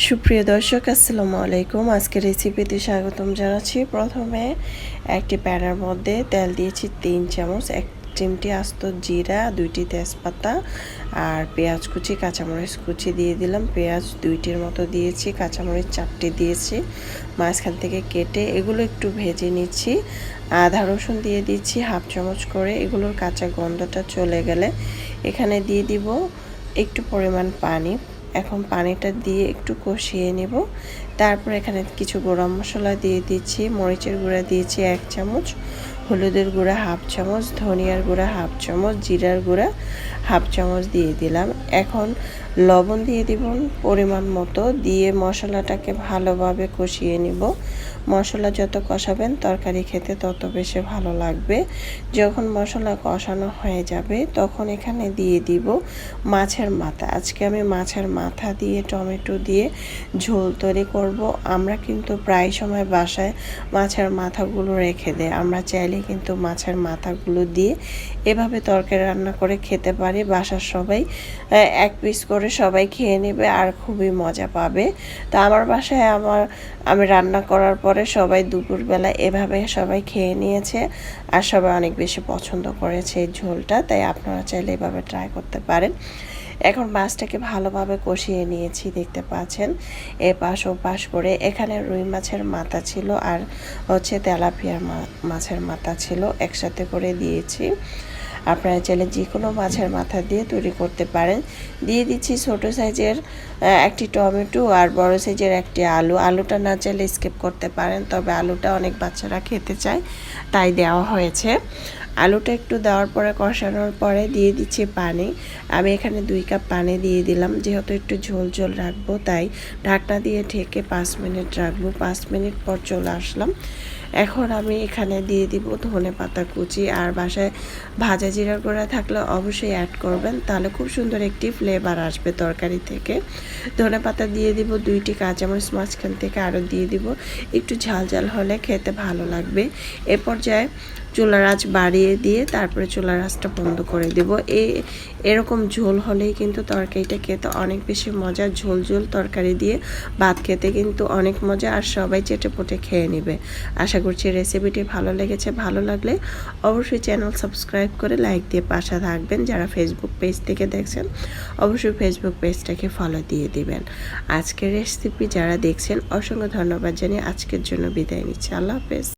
সুপ্রিয় দর্শক আসসালামু আলাইকুম। আজকে রেসিপিতে স্বাগতম জানাচ্ছি। প্রথমে একটি প্যানের মধ্যে তেল দিয়েছি 3 চামচ, 1 চিমটি আস্ত জিরা, 2টি তেজপাতা আর পেঁয়াজ কুচি, কাঁচামরিচ কুচি দিয়ে দিলাম। পেঁয়াজ 2টির মতো দিয়েছি, কাঁচামরিচ 4টি দিয়েছি মাঝখান থেকে কেটে। এগুলো একটু ভেজে নিচ্ছি। আদা রসুন দিয়ে দিচ্ছি হাফ চামচ করে। এগুলোর কাঁচা গন্ধটা চলে গেলে এখানে দিয়ে দিব একটু পরিমাণ পানি। এখন পানিটা দিয়ে একটু কষিয়ে নেব। তারপর এখানে কিছু গরম মশলা দিয়ে দিচ্ছি। মরিচের গুঁড়া দিয়েছি 1 চামচ, হলুদের গুঁড়া হাফ চামচ, ধনিয়ার গুঁড়া হাফ চামচ, জিরার গুঁড়া হাফ চামচ দিয়ে দিলাম। এখন লবণ দিয়ে দিব পরিমাণ মতো, দিয়ে মশলাটাকে ভালোভাবে কষিয়ে নিব। মশলা যত কষাবেন তরকারি খেতে তত বেশি ভালো লাগবে। যখন মশলা কষানো হয়ে যাবে তখন এখানে দিয়ে দিব মাছের মাথা। আজকে আমি মাছের মাথা দিয়ে টমেটো দিয়ে ঝোল তৈরি করব। আমরা কিন্তু প্রায় সময় বাসায় মাছের মাথাগুলো রেখে দেয়। আমরা চাইলে কিন্তু মাছের মাথাগুলো দিয়ে এভাবে তরকারি রান্না করে খেতে পারি। বাসার সবাই 1 পিস করে সবাই খেয়ে নেবে আর খুবই মজা পাবে। তো আমার বাসায় আমি রান্না করার পরে সবাই দুপুরবেলা এভাবে সবাই খেয়ে নিয়েছে আর সবাই অনেক বেশি পছন্দ করেছে এই ঝোলটা। তাই আপনারা চাইলে এভাবে ট্রাই করতে পারেন। এখন মাছটাকে ভালোভাবে কষিয়ে নিয়েছি, দেখতে পাচ্ছেন এপাশ ওপাশ করে। এখানে রুই মাছের মাথা ছিল আর হচ্ছে তেলাপিয়ার মাছের মাথা ছিল, একসাথে করে দিয়েছি। আপনারা চাইলে যে কোনো মাছের মাথা দিয়ে তৈরি করতে পারেন। দিয়ে দিচ্ছি ছোটো সাইজের একটি টমেটো আর বড় সাইজের একটি আলু। আলুটা না চাইলে স্কিপ করতে পারেন, তবে আলুটা অনেক বাচ্চারা খেতে চায় তাই দেওয়া হয়েছে। আলুটা একটু দেওয়ার পরে কষানোর পরে দিয়ে দিচ্ছি পানি। আমি এখানে 2 কাপ পানি দিয়ে দিলাম। যেহেতু একটু ঝোল ঝোল রাখবো তাই ঢাকনা দিয়ে ঢেকে 5 মিনিট রাখবো। 5 মিনিট পর চলে আসলাম। এখন আমি এখানে দিয়ে দিব ধনেপাতা কুচি, আর বাসায় ভাজা জিরার গুঁড়া থাকলে অবশ্যই অ্যাড করবেন, তাহলে খুব সুন্দর একটি ফ্লেভার আসবে তরকারি থেকে। ধনেপাতা দিয়ে দিব, 2টি কাঁচামরিচ মাঝখান থেকে আরও দিয়ে দিব। একটু ঝাল ঝাল হলে খেতে ভালো লাগবে। এ পর্যায়ে চুলার আঁচ বাড়িয়ে দিয়ে তারপরে চুলার আঁচটা বন্ধ করে দেব। এরকম ঝোল হলেই কিন্তু তরকারিটা খেতে অনেক বেশি মজা। ঝোল ঝোল তরকারি দিয়ে ভাত খেতে কিন্তু অনেক মজা আর সবাই চেটেপুটে খেয়ে নেবে। আশা করছি রেসিপিটি ভালো লেগেছে। ভালো লাগলে অবশ্যই চ্যানেল সাবস্ক্রাইব করে লাইক দিয়ে পাশে থাকবেন। যারা ফেসবুক পেজ থেকে দেখছেন অবশ্যই ফেসবুক পেজটাকে ফলো দিয়ে দিবেন। আজকের রেসিপি যারা দেখছেন অসংখ্য ধন্যবাদ জানিয়ে আজকের জন্য বিদায় নিচ্ছি। আল্লাহ হাফেজ।